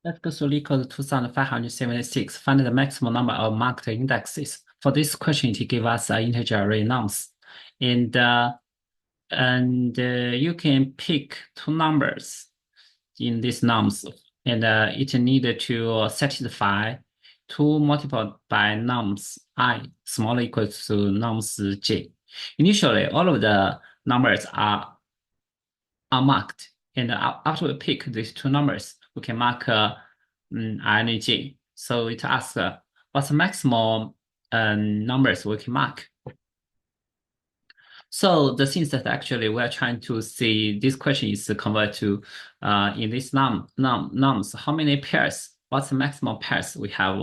Let's go through equals 2576. Find the maximum number of marked indexes. For this question, it gives us an integer array nums. And you can pick two numbers in this nums, and it needed to satisfy 2 multiplied by nums I smaller equal to nums j. Initially, all of the numbers are marked, and after we pick these two numbers, we can mark I and j. So it asks what's the maximum numbers we can mark. So the things that actually we're trying to see, this question is convert to in this nums, how many pairs? What's the maximum pairs? We have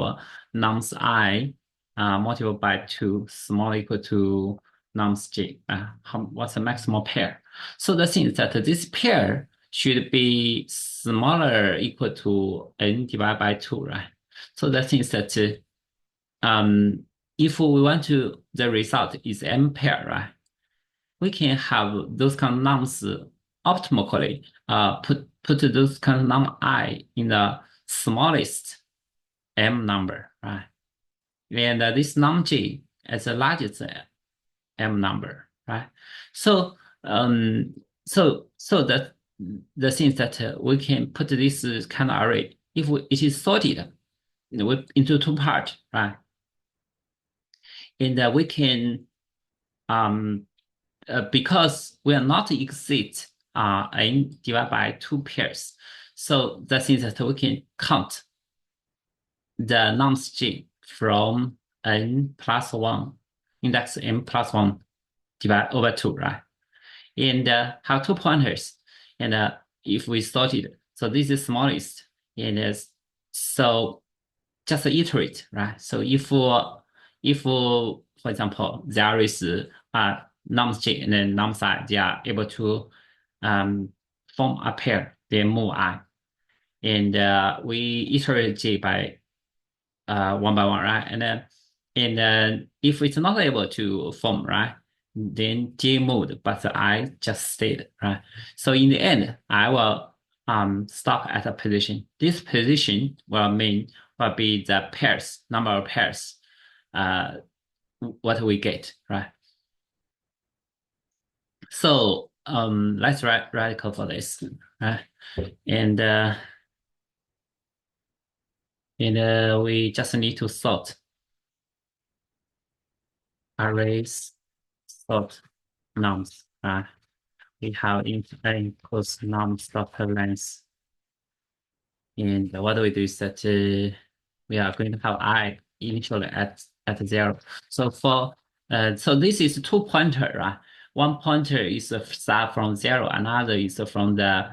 nums I multiplied by 2 small equal to nums j. What's the maximum pair? So the thing is that this pair should be smaller equal to n divided by 2, right? So the thing is that if we want to, the result is m pair, right? We can have those kind of nums optimally put those kind of num I in the smallest m number, right? And this num j as the largest m number, right? So so that the things that we can put this kind of array, if it is sorted into two parts, right? And we can because we are not exceed n divided by 2 pairs, so that means that we can count the nums j from n plus 1, index n plus 1 divided over 2, right? And have 2 pointers, and if we sort it, so this is smallest, and so just iterate, right? So if for example there is nums j and then nums I, they are able to form a pair, they move I, and we iterate j by 1 by 1, right? And then if it's not able to form, right, then j moved, but I just stayed, right? So in the end, I will stop at a position. This position will be the pairs, number of pairs, what we get, right? So let's write code for this, right? And we just need to sort arrays, sort nums, right? We have int a equals nums dot length, and what we do is that we are going to have I initially at 0. So for so this is 2 pointer, right? One pointer is start from 0, another is from the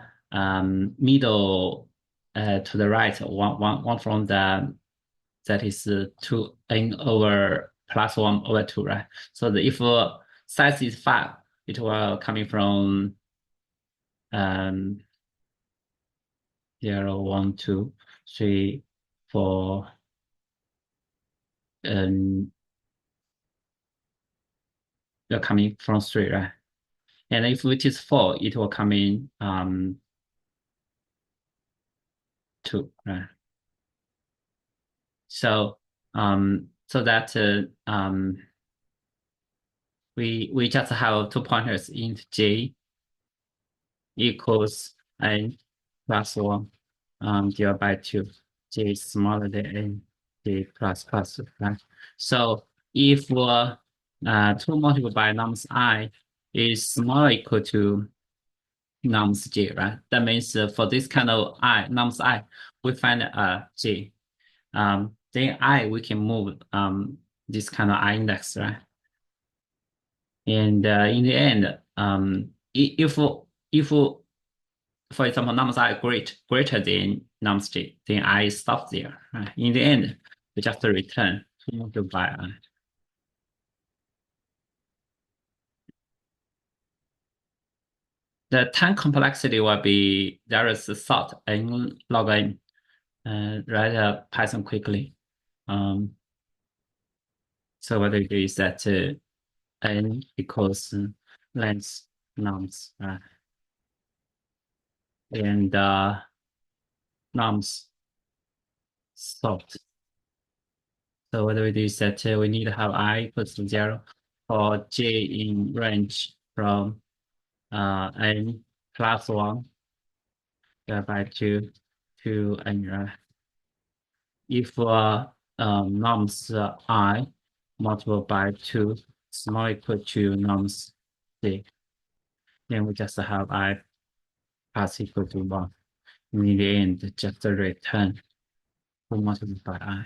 middle to the right. One from the that is 2n over plus 1 over 2, right? So if size is 5, it will coming from 0, 1, 2, 3, 4, they're coming from 3, right? And if it is 4, it will come in 2, right? So so that we just have 2 pointers, int j equals n plus 1 divided by 2, j is smaller than n, j plus, right? So if 2 multiplied by nums I is smaller equal to nums j, right? That means for this kind of nums I, we find j. Then we can move this kind of I index, right? And in the end, if for example nums I greater than nums j, then I stop there, right? In the end, we just return 2 multiplied by I. The time complexity will be there is a sort n log n. Write Python quickly. So what we do is that n equals length nums, and nums sort. So what do we do is that we need to have I equals to 0 for j in range from n plus 1 divided by 2 to n. If norms I multiplied by 2 is not equal to norms c, then we just have I plus equal to 1. In the end, just return to multiply by I.